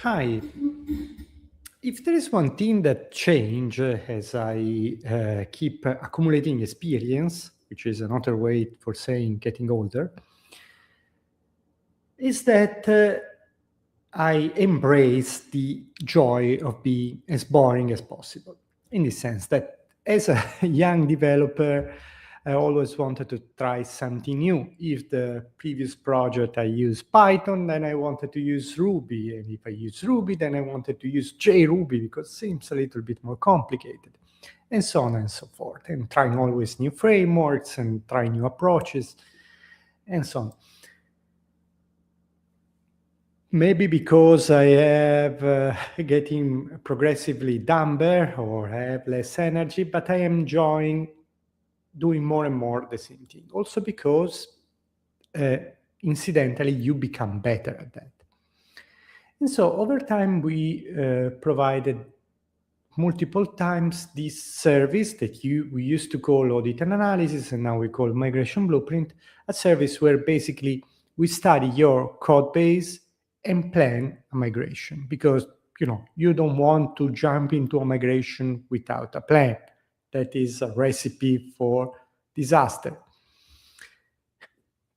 Hi. If there is one thing that change as I keep accumulating experience, which is another way for saying getting older, is that I embrace the joy of being as boring as possible. In the sense that as a young developer, I always wanted to try something new. If the previous project I used Python, then I wanted to use Ruby. And if I use Ruby, then I wanted to use JRuby because it seems a little bit more complicated. And so on and so forth. And trying always new frameworks and trying new approaches and so on. Maybe because I have getting progressively dumber or have less energy, but I am enjoying doing more and more the same thing. Also because uh, incidentally you become better at that. And so over time we provided multiple times this service that we used to call audit and analysis and now we call migration blueprint, a service where basically we study your code base and plan a migration because you don't want to jump into a migration without a plan. That is a recipe for disaster.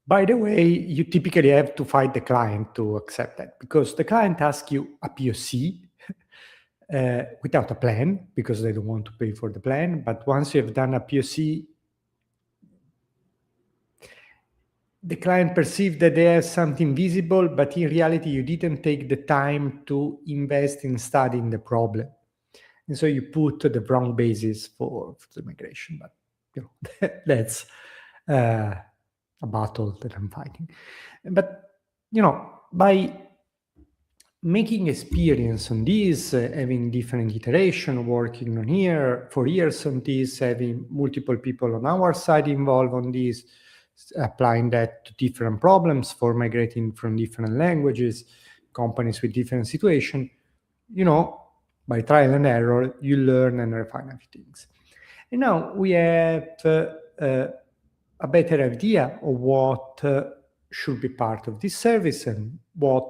By the way, you typically have to fight the client to accept that because the client asks you a POC without a plan because they don't want to pay for the plan. But once you have done a POC, the client perceives that they have something visible, but in reality, you didn't take the time to invest in studying the problem. And so you put the wrong basis for the migration. But that's a battle that I'm fighting. But by making experience on this, having different iteration, working on here for years on this, having multiple people on our side involved on this, applying that to different problems for migrating from different languages, companies with different situation, by trial and error, you learn and refine a few things. And now we have a better idea of what should be part of this service and what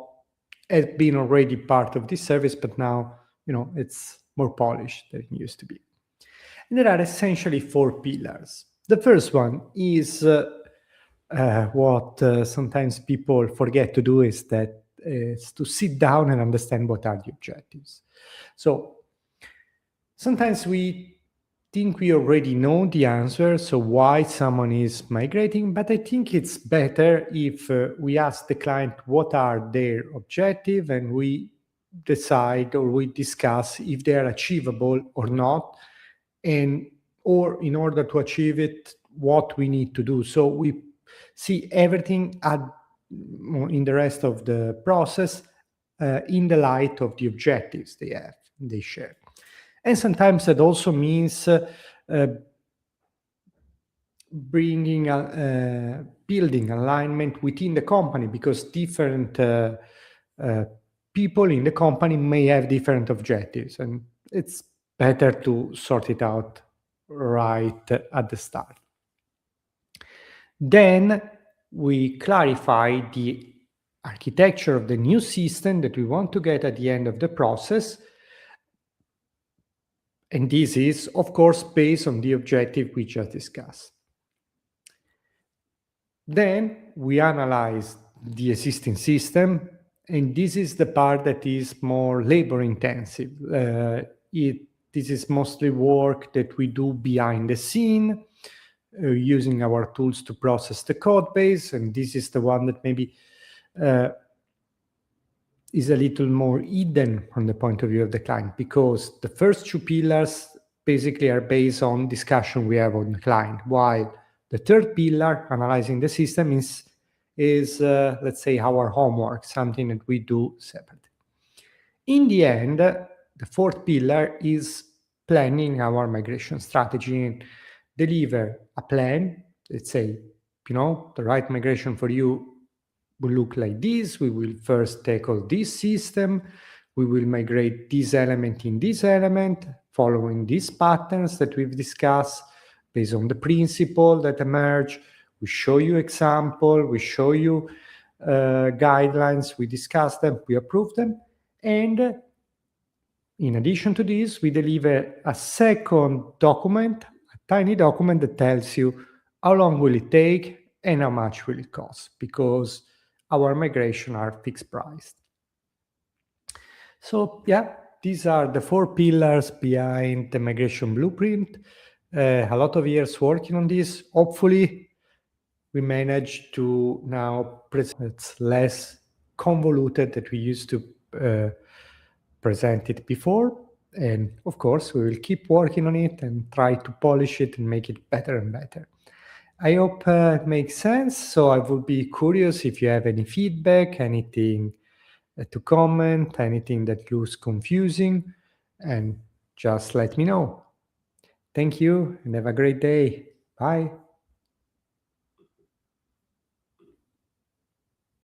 has been already part of this service, but now, it's more polished than it used to be. And there are essentially four pillars. The first one is what sometimes people forget to do is to sit down and understand what are the objectives. So sometimes we think we already know the answer, so why someone is migrating, but I think it's better if we ask the client what are their objective and we decide or we discuss if they are achievable or not, or in order to achieve it, what we need to do. So we see everything in the rest of the process in the light of the objectives they share. And sometimes that also means building alignment within the company because different people in the company may have different objectives, and it's better to sort it out right at the start. Then we clarify the architecture of the new system that we want to get at the end of the process. And this is, of course, based on the objective we just discussed. Then we analyze the existing system, and this is the part that is more labor intensive. This is mostly work that we do behind the scene, using our tools to process the code base, and this is the one that maybe is a little more hidden from the point of view of the client, because the first two pillars basically are based on discussion we have on the client, while the third pillar, analyzing the system, is let's say, our homework, something that we do separately. In the end, the fourth pillar is planning our migration strategy and deliver a plan. Let's say, the right migration for you will look like this. We will first tackle this system. We will migrate this element in this element, following these patterns that we've discussed based on the principle that emerge. We show you example, we show you guidelines, we discuss them, we approve them. And in addition to this, we deliver a second document, a tiny document that tells you how long will it take and how much will it cost, because our migration are fixed priced. So yeah, these are the 4 pillars behind the migration blueprint. A lot of years working on this. Hopefully, we managed to now present it's less convoluted that we used to present it before. And of course, we will keep working on it and try to polish it and make it better and better. I hope it makes sense. So I would be curious if you have any feedback, anything to comment, anything that looks confusing, and just let me know. Thank you and have a great day. Bye.